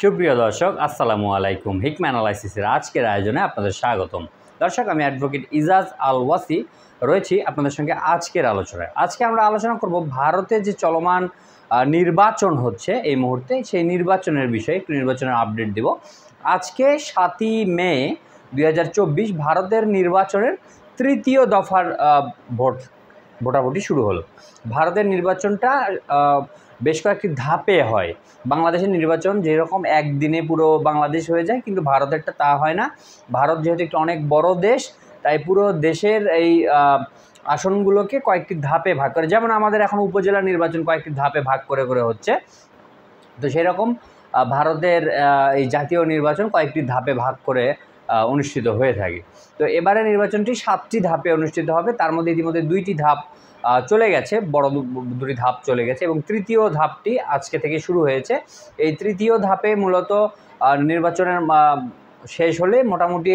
সুপ্রিয় দর্শক, আসসালামু আলাইকুম। হিকমা অ্যানালাইসিসের আজকের আয়োজনে আপনাদের স্বাগতম। দর্শক, আমি অ্যাডভোকেট ইজাজ আল ওয়াসি রয়েছি আপনাদের সঙ্গে আজকের আলোচনায়। আজকে আমরা আলোচনা করব ভারতে যে চলমান নির্বাচন হচ্ছে এই মুহূর্তে, সেই নির্বাচনের বিষয়ে একটু নির্বাচনের আপডেট দেব। আজকে 7ই মে 2024 ভারতের নির্বাচনের তৃতীয় দফার ভোটাভুটি শুরু হলো। ভারতের নির্বাচনটা বেশ কয়েকটি ধাপে হয়। বাংলাদেশের নির্বাচন যেরকম একদিনে পুরো বাংলাদেশ হয়ে যায়, কিন্তু ভারতেরটা তা হয় না। ভারত যেহেতু একটি অনেক বড় দেশ, তাই পুরো দেশের এই আসনগুলোকে কয়েকটি ধাপে ভাগ করে, যেমন আমাদের এখন উপজেলা নির্বাচন কয়েকটি ধাপে ভাগ করে করে হচ্ছে, তো সেরকম ভারতের এই জাতীয় নির্বাচন কয়েকটি ধাপে ভাগ করে অনুষ্ঠিত হয়ে থাকে। তো এবারে নির্বাচনটি 7টি ধাপে অনুষ্ঠিত হবে। তার মধ্যে ইতিমধ্যে 2টি ধাপ চলে গেছে, বড় 2টি ধাপ চলে গেছে এবং তৃতীয় ধাপটি আজকে থেকে শুরু হয়েছে। এই তৃতীয় ধাপে মূলত নির্বাচনের শেষ হলে মোটামুটি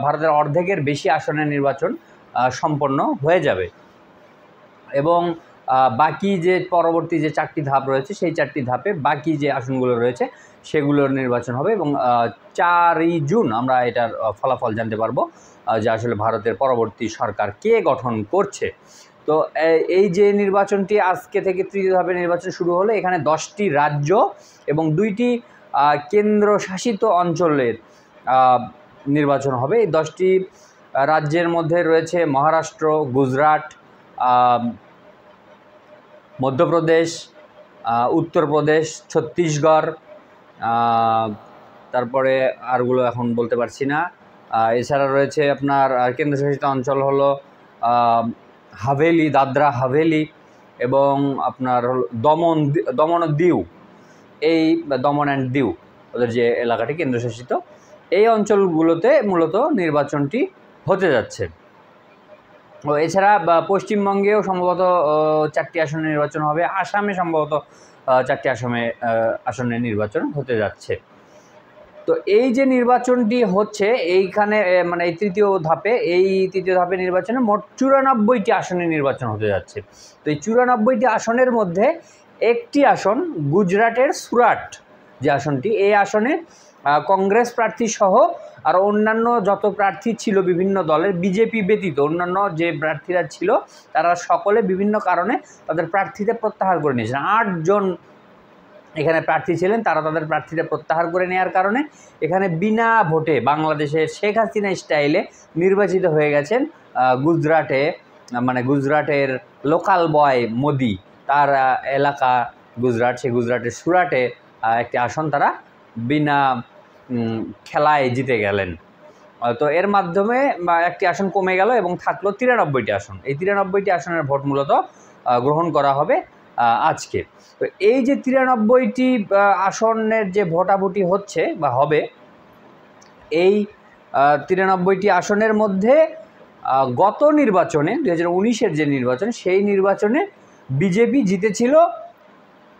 ভারতের অর্ধেকের বেশি আসনের নির্বাচন সম্পন্ন হয়ে যাবে এবং বাকি যে পরবর্তী যে 4টি ধাপ রয়েছে, সেই 4টি ধাপে বাকি যে আসনগুলো রয়েছে সেগুলোর নির্বাচন হবে এবং 4ই জুন আমরা এটার ফলাফল জানতে পারবো যে আসলে ভারতের পরবর্তী সরকার কে গঠন করছে। তো এই যে নির্বাচনটি আজকে থেকে তৃতীয় ধাপের নির্বাচন শুরু হলো, এখানে 10টি রাজ্য এবং 2টি কেন্দ্রশাসিত অঞ্চলের নির্বাচন হবে। এই 10টি রাজ্যের মধ্যে রয়েছে মহারাষ্ট্র, গুজরাট, মধ্যপ্রদেশ, উত্তরপ্রদেশ, ছত্তিশগড়, তারপরে আরগুলো এখন বলতে পারছি না। এছাড়া রয়েছে আপনার কেন্দ্রশাসিত অঞ্চল হলো হাভেলি, দাদরা হাভেলি এবং আপনার হল দমন ও দিউ। এই দমন অ্যান্ড দিউ ওদের যে এলাকাটি কেন্দ্রশাসিত, এই অঞ্চলগুলোতে মূলত নির্বাচনটি হতে যাচ্ছে। ও এছাড়া পশ্চিমবঙ্গেও সম্ভবত 4টি আসনের নির্বাচন হবে, আসামে সম্ভবত 4টি আসনের নির্বাচন হতে যাচ্ছে। তো এই যে নির্বাচনটি হচ্ছে এইখানে মানে এই তৃতীয় ধাপে নির্বাচনে মোট 94টি আসনের নির্বাচন হতে যাচ্ছে। তো এই 94টি আসনের মধ্যে একটি আসন গুজরাটের সুরাট যে আসনটি, এই আসনে কংগ্রেস প্রার্থী সহ আর অন্যান্য যত প্রার্থী ছিল বিভিন্ন দলের, বিজেপি ব্যতীত অন্যান্য যে প্রার্থীরা ছিল তারা সকলে বিভিন্ন কারণে তাদের প্রার্থীতে প্রত্যাহার করে নিয়েছেন। 8 জন এখানে প্রার্থী ছিলেন, তারা তাদের প্রার্থীতে প্রত্যাহার করে নেওয়ার কারণে এখানে বিনা ভোটে বাংলাদেশের শেখ হাসিনা স্টাইলে নির্বাচিত হয়ে গেছেন গুজরাটের লোকাল বয় মোদি, তার এলাকা গুজরাট, সেই গুজরাটের সুরাটে একটি আসন তারা বিনা খেলায় জিতে গেলেন। তো এর মাধ্যমে একটি আসন কমে গেল এবং থাকলো 93টি আসন। এই 93টি আসনের ভোট মূলত গ্রহণ করা হবে আজকে। তো এই যে 93টি আসনের যে ভোটাভুটি হচ্ছে বা হবে, এই 93টি আসনের মধ্যে গত নির্বাচনে 2019-এর যে নির্বাচন, সেই নির্বাচনে বিজেপি জিতেছিল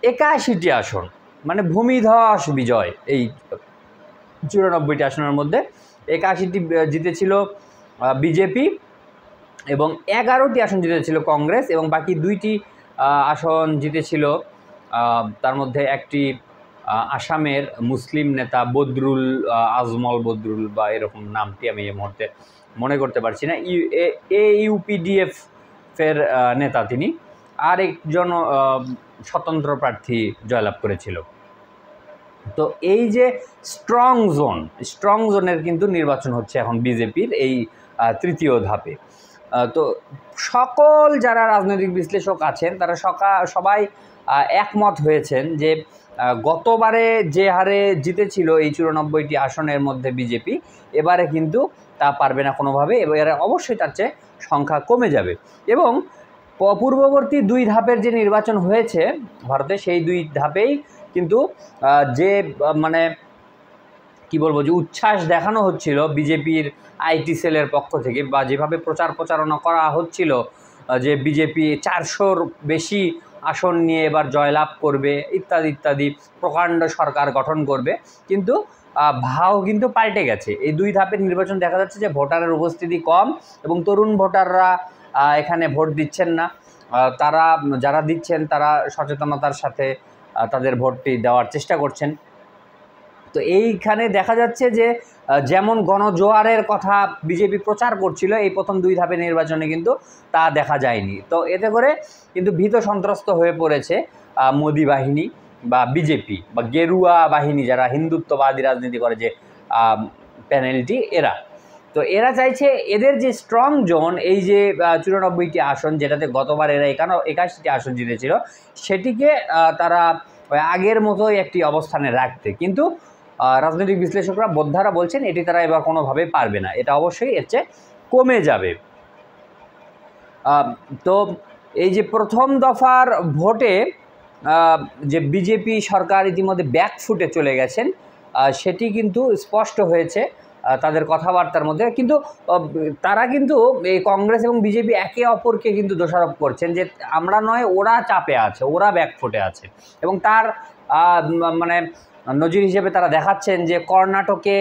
81টি আসন, মানে ভূমিধস বিজয়। এই 94টি আসনের মধ্যে 81টি জিতেছিল বিজেপি এবং 11টি আসন জিতেছিল কংগ্রেস এবং বাকি 2টি আসন জিতেছিল, তার মধ্যে একটি আসামের মুসলিম নেতা বদরুল আজমল বদরুল বা এরকম নামটি আমি এই মুহূর্তে মনে করতে পারছি না, AUPDF এর নেতা তিনি, আর একজন স্বতন্ত্র প্রার্থী জয়লাভ করেছিল। তো এই যে স্ট্রং জোনের কিন্তু নির্বাচন হচ্ছে এখন বিজেপির এই তৃতীয় ধাপে। তো সকল যারা রাজনৈতিক বিশ্লেষক আছেন তারা সবাই একমত হয়েছেন যে গতবারে যে হারে জিতেছিল এই 94টি আসনের মধ্যে বিজেপি, এবারে কিন্তু তা পারবে না কোনোভাবে, এবারে অবশ্যই তার চেয়ে সংখ্যা কমে যাবে। এবং পূর্ববর্তী 2 ধাপের যে নির্বাচন হয়েছে ভারতে, সেই 2 ধাপেই কিন্তু যে মানে কি বলবো, যে উচ্ছ্বাস দেখানো হচ্ছিল বিজেপির আইটি সেলের পক্ষ থেকে, বা যেভাবে প্রচারণা করা হচ্ছিল যে বিজেপি 400-র বেশি আসন নিয়ে এবার জয়লাভ করবে ইত্যাদি ইত্যাদি, প্রকাণ্ড সরকার গঠন করবে, কিন্তু ভাও কিন্তু পাল্টে গেছে। এই 2 ধাপের নির্বাচন দেখা যাচ্ছে যে ভোটারের উপস্থিতি কম এবং তরুণ ভোটাররা এখানে ভোট দিচ্ছেন না। তারা যারা দিচ্ছেন তারা সচেতনতার সাথে তাদের ভোটটি দেওয়ার চেষ্টা করছেন। তো এইখানে দেখা যাচ্ছে যে যেমন গণজোয়ারের কথা বিজেপি প্রচার করছিল এই প্রথম 2 ধাপে নির্বাচনে কিন্তু তা দেখা যায়নি। তো এতে করে কিন্তু ভীত সন্ত্রস্ত হয়ে পড়েছে মোদি বাহিনী বা বিজেপি বা গেরুয়া বাহিনী, যারা হিন্দুত্ববাদী রাজনীতি করে যে প্যানেলটি, এরা। তো এরা চাইছে এদের যে স্ট্রং জোন, এই যে 94টি আসন, যেটাতে গতবার এরা 81টি আসন জিতেছিল, সেটিকে তারা আগের মতোই একটি অবস্থানে রাখতে। কিন্তু রাজনৈতিক বিশ্লেষকরা বোদ্ধারা বলছেন এটি তারা এবার কোনোভাবে পারবে না, এটা অবশ্যই এর চেয়ে কমে যাবে। তো এই যে প্রথম দফার ভোটে যে বিজেপি সরকার ইতিমধ্যে ব্যাকফুটে চলে গেছেন, সেটি কিন্তু স্পষ্ট হয়েছে তাদের কথাবার্তার মধ্যে। কিন্তু তারা কিন্তু এই কংগ্রেস এবং বিজেপি একে অপরকে কিন্তু দোষারোপ করছেন যে আমরা নয়, ওরা চাপে আছে, ওরা ব্যাকফুটে আছে। এবং তার মানে নজির হিসেবে তারা দেখাচ্ছেন যে কর্ণাটকে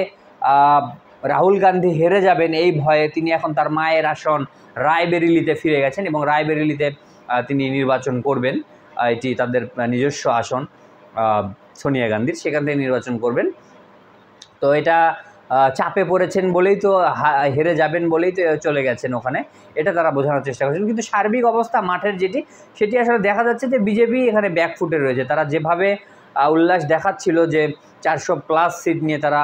রাহুল গান্ধী হেরে যাবেন এই ভয়ে তিনি এখন তার মায়ের আসন রায়বেরিলিতে ফিরে গেছেন এবং রায়বেরিলিতে তিনি নির্বাচন করবেন। এটি তাদের নিজস্ব আসন সোনিয়া গান্ধীর, সেখান থেকে নির্বাচন করবেন। তো এটা চাপে পড়েছেন বলেই তো হেরে যাবেন বলেই তো চলে গেছেন ওখানে, এটা তারা বোঝানোর চেষ্টা করছেন। কিন্তু সার্বিক অবস্থা মাঠের সেটি আসলে দেখা যাচ্ছে যে বিজেপি এখানে ব্যাকফুটে রয়েছে। তারা যেভাবে উল্লাস দেখাচ্ছিল যে 400+ সিট নিয়ে তারা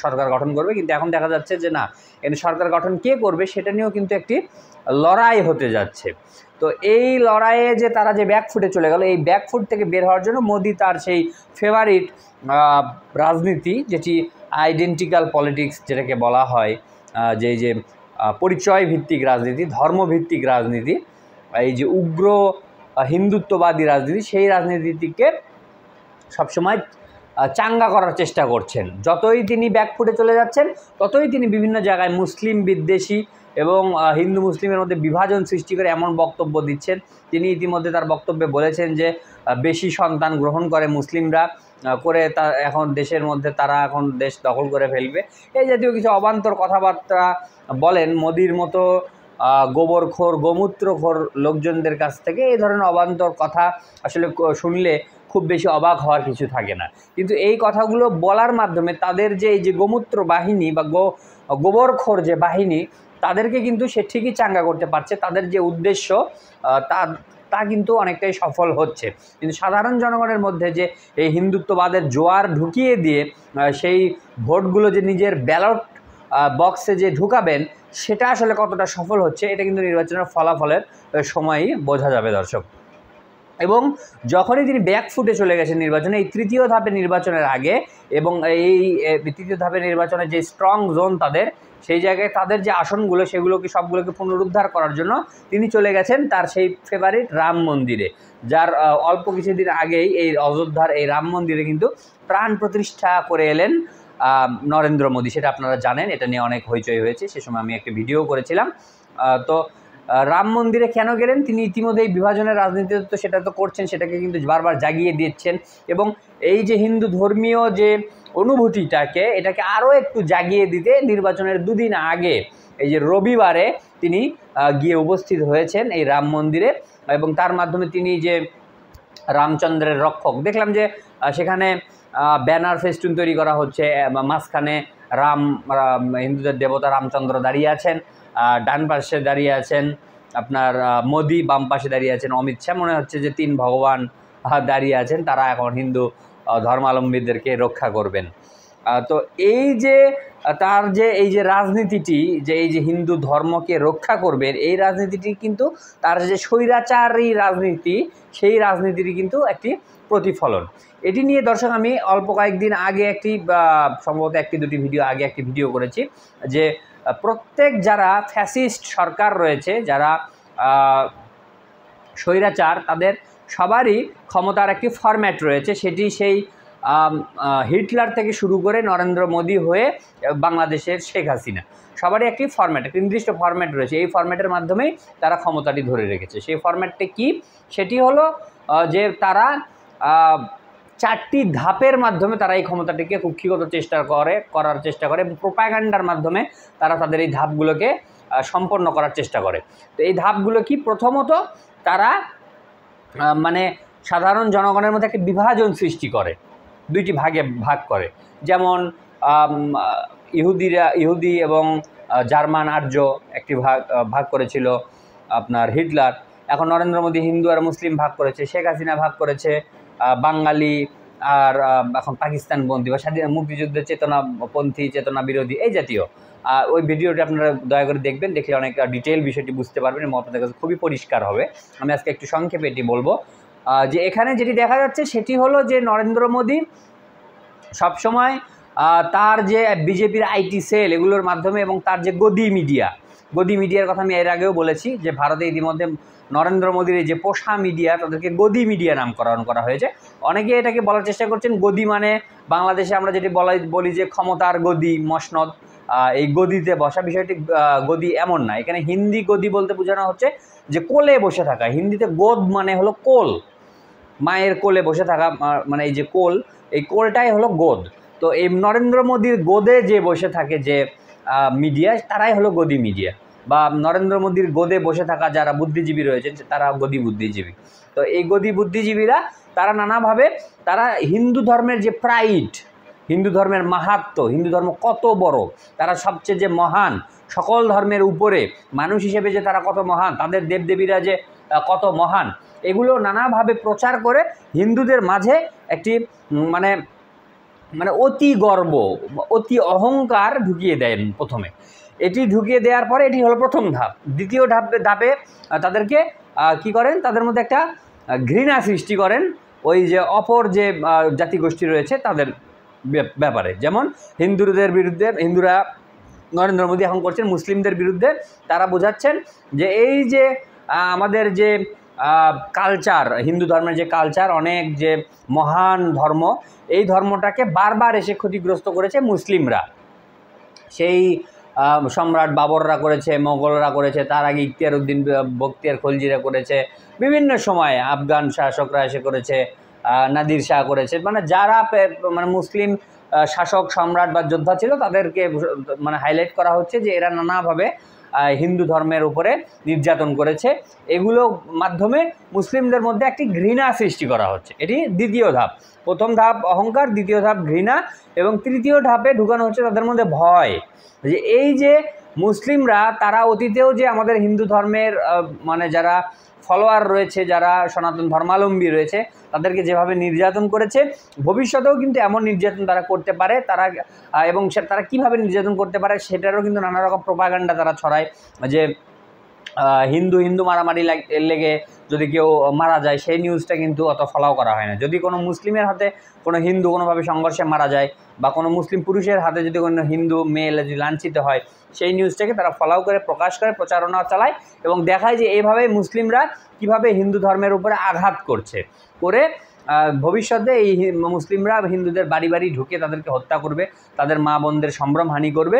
সরকার গঠন করবে, কিন্তু এখন দেখা যাচ্ছে যে না, এখানে সরকার গঠন কে করবে সেটা নিয়েও কিন্তু একটি লড়াই হতে যাচ্ছে। তো এই লড়াইয়ে যে তারা যে ব্যাকফুটে চলে গেল, এই ব্যাকফুট থেকে বের হওয়ার জন্য মোদি তার সেই ফেভারিট রাজনীতি, যেটি আইডেন্টিক্যাল পলিটিক্স যেটাকে বলা হয়, যে পরিচয় ভিত্তিক রাজনীতি, ধর্মভিত্তিক রাজনীতি, এই যে উগ্র হিন্দুত্ববাদী রাজনীতি, সেই রাজনীতিকে সবসময় চাঙ্গা করার চেষ্টা করছেন। যতই তিনি ব্যাকফুটে চলে যাচ্ছেন ততই তিনি বিভিন্ন জায়গায় মুসলিম বিদ্বেষী এবং হিন্দু মুসলিমের মধ্যে বিভাজন সৃষ্টি করে এমন বক্তব্য দিচ্ছেন। তিনি ইতিমধ্যে তার বক্তব্যে বলেছেন যে বেশি সন্তান গ্রহণ করে মুসলিমরা করে তা এখন দেশের মধ্যে তারা এখন দেশ দখল করে ফেলবে, এই জাতীয় কিছু অবান্তর কথাবার্তা বলেন। মোদির মতো গোবরখোর গোমূত্রখোর লোকজনদের কাছ থেকে এই ধরনের অবান্তর কথা আসলে শুনলে খুব বেশি অবাক হওয়ার কিছু থাকে না। কিন্তু এই কথাগুলো বলার মাধ্যমে তাদের যে এই যে গোমূত্র বাহিনী বা গোবরখোর যে বাহিনী, তাদেরকে কিন্তু সে ঠিকই চাঙ্গা করতে পারছে। তাদের যে উদ্দেশ্য তা কিন্তু অনেকটাই সফল হচ্ছে। কিন্তু সাধারণ জনগণের মধ্যে যে এই হিন্দুত্ববাদের জোয়ার ঢুকিয়ে দিয়ে সেই ভোটগুলো যে নিজের ব্যালট বক্সে যে ঢুকাবেন, সেটা আসলে কতটা সফল হচ্ছে এটা কিন্তু নির্বাচনের ফলাফলের সময়ই বোঝা যাবে দর্শক। এবং যখনই তিনি ব্যাকফুটে চলে গেছেন নির্বাচনে, এই তৃতীয় ধাপের নির্বাচনের আগে এবং এই তৃতীয় ধাপের নির্বাচনের যে স্ট্রং জোন তাদের, সেই জায়গায় তাদের যে আসনগুলো সেগুলোকে সবগুলোকে পুনরুদ্ধার করার জন্য তিনি চলে গেছেন তার সেই ফেভারিট রাম মন্দিরে, যার অল্প কিছুদিন আগেই এই অযোধ্যার এই রাম মন্দিরে কিন্তু প্রাণ প্রতিষ্ঠা করে এলেন নরেন্দ্র মোদী। সেটা আপনারা জানেন, এটা নিয়ে অনেক হইচই হয়েছে, সে সময় আমি একটা ভিডিও করেছিলাম। তো রাম মন্দিরে কেন গেলেন? তিনি ইতিমধ্যে এই বিভাজনের রাজনীতি তো সেটা তো করছেন, সেটাকে কিন্তু বারবার জাগিয়ে দিচ্ছেন এবং এই যে হিন্দু ধর্মীয় যে অনুভূতিটাকে, এটাকে আরও একটু জাগিয়ে দিতে নির্বাচনের 2 দিন আগে এই যে রবিবারে তিনি গিয়ে উপস্থিত হয়েছেন এই রাম মন্দিরে এবং তার মাধ্যমে তিনি যে রামচন্দ্রের রক্ষক, দেখলাম যে সেখানে ব্যানার ফেস্টুন তৈরি করা হচ্ছে, মাঝখানে হিন্দুদের দেবতা রামচন্দ্র দাঁড়িয়ে আছেন, ডান পাশে দাঁড়িয়ে আছেন আপনার মোদি, বাম পাশে দাঁড়িয়ে আছেন অমিত শাহ। মনে হচ্ছে যে 3 ভগবান দাঁড়িয়ে আছেন, তারা এখন হিন্দু ধর্মাবলম্বীদেরকে রক্ষা করবেন। তো এই যে তার যে এই যে রাজনীতিটি, যে এই যে হিন্দু ধর্মকে রক্ষা করবেন, এই রাজনীতিটি কিন্তু তার যে স্বৈরাচারী রাজনীতি, সেই রাজনীতির কিন্তু একটি প্রতিফলন। এটি নিয়ে দর্শক আমি অল্প কয়েকদিন আগে সম্ভবত 1-2টি ভিডিও আগে একটি ভিডিও করেছি যে প্রত্যেক যারা ফ্যাসিস্ট সরকার রয়েছে, যারা স্বৈরাচার, তাদের সবারই ক্ষমতার একটি ফরম্যাট রয়েছে। সেটি সেই হিটলার থেকে শুরু করে নরেন্দ্র মোদী হয়ে বাংলাদেশের শেখ হাসিনা, সবারই একটি ফরম্যাট, একটি নির্দিষ্ট ফরম্যাট রয়েছে। এই ফরম্যাটের মাধ্যমেই তারা ক্ষমতাটি ধরে রেখেছে। সেই ফরম্যাটটি কি? সেটি হলো যে তারা 4টি ধাপের মাধ্যমে তারা এই ক্ষমতাটিকে কুক্ষিগত করার চেষ্টা করে এবং প্রোপাগান্ডার মাধ্যমে তারা তাদের এই ধাপগুলোকে সম্পন্ন করার চেষ্টা করে। তো এই ধাপগুলো কি? প্রথমত তারা মানে সাধারণ জনগণের মধ্যে একটা বিভাজন সৃষ্টি করে। দুইটি ভাগে ভাগ করে। যেমন ইহুদি এবং জার্মান আর্য একটি ভাগ করেছিল আপনার হিটলার। এখন নরেন্দ্র মোদী হিন্দু আর মুসলিম ভাগ করেছে, শেখ হাসিনা ভাগ করেছে বাঙালি আর এখন পাকিস্তানপন্থী বা মুক্তিযুদ্ধের চেতনাপন্থী, চেতনা বিরোধী, এই জাতীয়। ওই ভিডিওটি আপনারা দয়া করে দেখবেন, দেখলে অনেক ডিটেইল বিষয়টি বুঝতে পারবেন এবং আপনাদের কাছে খুবই পরিষ্কার হবে। আমি আজকে একটু সংক্ষেপে এটি বলবো যে এখানে যেটি দেখা যাচ্ছে সেটি হলো যে নরেন্দ্র মোদী সবসময় তার যে বিজেপির আইটি সেল এগুলোর মাধ্যমে এবং তার যে গদি মিডিয়ার কথা আমি এর আগেও বলেছি যে ভারতে ইতিমধ্যে নরেন্দ্র মোদীর এই যে পোষা মিডিয়া তাদেরকে গদি মিডিয়া নামকরণ করা হয়েছে। অনেকে এটাকে বলার চেষ্টা করছেন গদি মানে বাংলাদেশে আমরা যেটি বলি যে ক্ষমতার গদি, মসনদ, এই গদিতে বসা। বিষয়টি গদি এমন না, এখানে হিন্দি গদি বলতে বোঝানো হচ্ছে যে কোলে বসে থাকা। হিন্দিতে গোদ মানে হলো কোল, মায়ের কোলে বসে থাকা, মানে এই যে কোল, এই কোলটাই হলো গোদ। তো এই নরেন্দ্র মোদীর গোদে যে বসে থাকে যে মিডিয়া, তারাই হলো গদি মিডিয়া, বা নরেন্দ্র মোদীর গোদে বসে থাকা যারা বুদ্ধিজীবী রয়েছেন তারা গদি বুদ্ধিজীবী। তো এই গদি বুদ্ধিজীবীরা তারা নানাভাবে তারা হিন্দু ধর্মের যে প্রাইড, হিন্দু ধর্মের মাহাত্ম্য, হিন্দু ধর্ম কত বড়, তারা সবচেয়ে যে মহান, সকল ধর্মের উপরে মানুষ হিসেবে যে তারা কত মহান, তাদের দেবদেবীরা যে কত মহান, এগুলো নানাভাবে প্রচার করে হিন্দুদের মাঝে একটি মানে অতি গর্ব, অতি অহংকার ঢুকিয়ে দেন প্রথমে। এটি ঢুকিয়ে দেওয়ার পরে এটি হলো প্রথম ধাপ। দ্বিতীয় ধাপে তাদেরকে কি করেন, তাদের মধ্যে একটা ঘৃণা সৃষ্টি করেন ওই যে অপর যে জাতিগোষ্ঠী রয়েছে তাদের ব্যাপারে। যেমন হিন্দুদের বিরুদ্ধে, হিন্দুরা নরেন্দ্র মোদী এখন করছেন মুসলিমদের বিরুদ্ধে। তারা বোঝাচ্ছেন যে এই যে আমাদের যে কালচার, হিন্দু ধর্মের যে কালচার, অনেক যে মহান ধর্ম, এই ধর্মটাকে বারবার এসে ক্ষতিগ্রস্ত করেছে মুসলিমরা। সেই সম্রাট বাবররা করেছে, মোগলরা করেছে, তার আগে ইখতিয়ার উদ্দিন বখতিয়ার খলজিরা করেছে, বিভিন্ন সময়ে আফগান শাসকরা এসে করেছে, নাদির শাহ করেছে। মানে যারা মুসলিম শাসক, সম্রাট বা যোদ্ধা ছিল তাদেরকে হাইলাইট করা হচ্ছে যে এরা নানাভাবে হিন্দু ধর্মের উপরে নির্যাতন করেছে। এগুলো মাধ্যমে মুসলিমদের মধ্যে একটি ঘৃণা সৃষ্টি করা হচ্ছে। এটি দ্বিতীয় ধাপ। প্রথম ধাপ অহংকার, দ্বিতীয় ধাপ ঘৃণা, এবং তৃতীয় ধাপে ঢুকানো হচ্ছে তাদের মধ্যে ভয়, যে এই যে মুসলিমরা তারা অতীতেও যে আমাদের হিন্দু ধর্মের যারা ফলোয়ার রয়েছে, যারা সনাতন ধর্মাবলম্বী রয়েছে, তাদেরকে যেভাবে নির্যাতন করেছে, ভবিষ্যতেও কিন্তু এমন নির্যাতন তারা করতে পারে। তারা এবং তারা কীভাবে নির্যাতন করতে পারে সেটারও কিন্তু নানা রকম প্রোপাগান্ডা তারা ছড়ায়, যে হিন্দু মারামারি লেগে যদি কেউ মারা যায় সেই নিউজটা কিন্তু অত ফলাও করা হয় না। যদি কোনো মুসলিমের হাতে কোনো হিন্দু কোনোভাবে সংঘর্ষে মারা যায়, বা কোনো মুসলিম পুরুষের হাতে যদি কোনো হিন্দু মেয়ে যদি লাঞ্ছিত হয়, সেই নিউজটাকে তারা ফলাও করে, প্রকাশ করে, প্রচারণা চালায় এবং দেখায় যে এইভাবে মুসলিমরা কিভাবে হিন্দু ধর্মের উপরে আঘাত করে ভবিষ্যতে এই মুসলিমরা হিন্দুদের বাড়ি বাড়ি ঢুকে তাদেরকে হত্যা করবে, তাদের মা বোনদের সম্ভ্রমহানি করবে।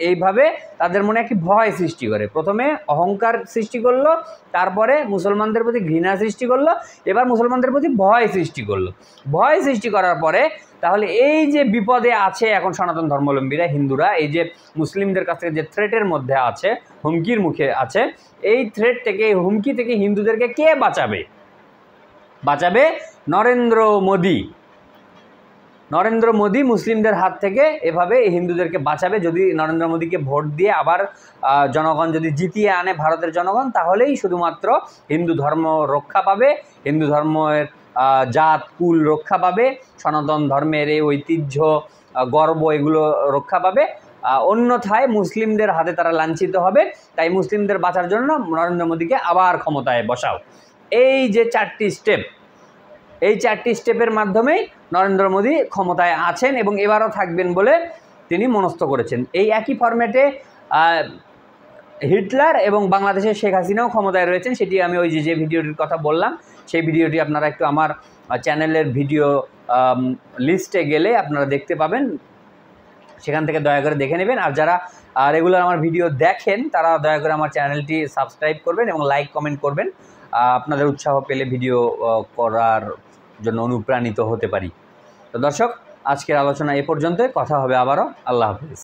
এইভাবে তাদের মনে একটি ভয় সৃষ্টি করে। প্রথমে অহংকার সৃষ্টি করলো, তারপরে মুসলমানদের প্রতি ঘৃণা সৃষ্টি করলো, এবার মুসলমানদের প্রতি ভয় সৃষ্টি করলো। ভয় সৃষ্টি করার পরে তাহলে এই যে বিপদে আছে এখন সনাতন ধর্মাবলম্বীরা, হিন্দুরা, এই যে মুসলিমদের কাছ থেকে যে থ্রেটের মধ্যে আছে, হুমকির মুখে আছে, এই থ্রেট থেকে, এই হুমকি থেকে হিন্দুদেরকে কে বাঁচাবে? নরেন্দ্র মোদী মুসলিমদের হাত থেকে এভাবে হিন্দুদেরকে বাঁচাবে। যদি নরেন্দ্র মোদীকে ভোট দিয়ে আবার জনগণ যদি জিতিয়ে আনে ভারতের জনগণ, তাহলেই শুধুমাত্র হিন্দু ধর্ম রক্ষা পাবে, হিন্দু ধর্মের জাত কুল রক্ষা পাবে, সনাতন ধর্মের এই ঐতিহ্য, গর্ব, এগুলো রক্ষা পাবে। অন্যথায় মুসলিমদের হাতে তারা লাঞ্ছিত হবে। তাই মুসলিমদের বাঁচার জন্য নরেন্দ্র মোদীকে আবার ক্ষমতায় বসাও। এই যে 4টি স্টেপ, এই 4টি স্টেপের মাধ্যমেই নরেন্দ্র মোদী ক্ষমতায় আছেন এবং এবারও থাকবেন বলে তিনি মনস্থ করেছেন। এই একই ফরম্যাটে হিটলার এবং বাংলাদেশের শেখ হাসিনাও ক্ষমতায় রয়েছেন। সেটি আমি ওই যে ভিডিওটির কথা বললাম, সেই ভিডিওটি আপনারা একটু আমার চ্যানেলের ভিডিও লিস্টে গেলে আপনারা দেখতে পাবেন, সেখান থেকে দয়া করে দেখে নেবেন। আর যারা রেগুলার আমার ভিডিও দেখেন তারা দয়া করে আমার চ্যানেলটি সাবস্ক্রাইব করবেন এবং লাইক কমেন্ট করবেন। আপনাদের উৎসাহ পেলে ভিডিও করার জন্য অনুপ্রাণিত হতে পারি। তো দর্শক, আজকের আলোচনা এ পর্যন্ত। কথা হবে আবারও। আল্লাহ হাফিজ।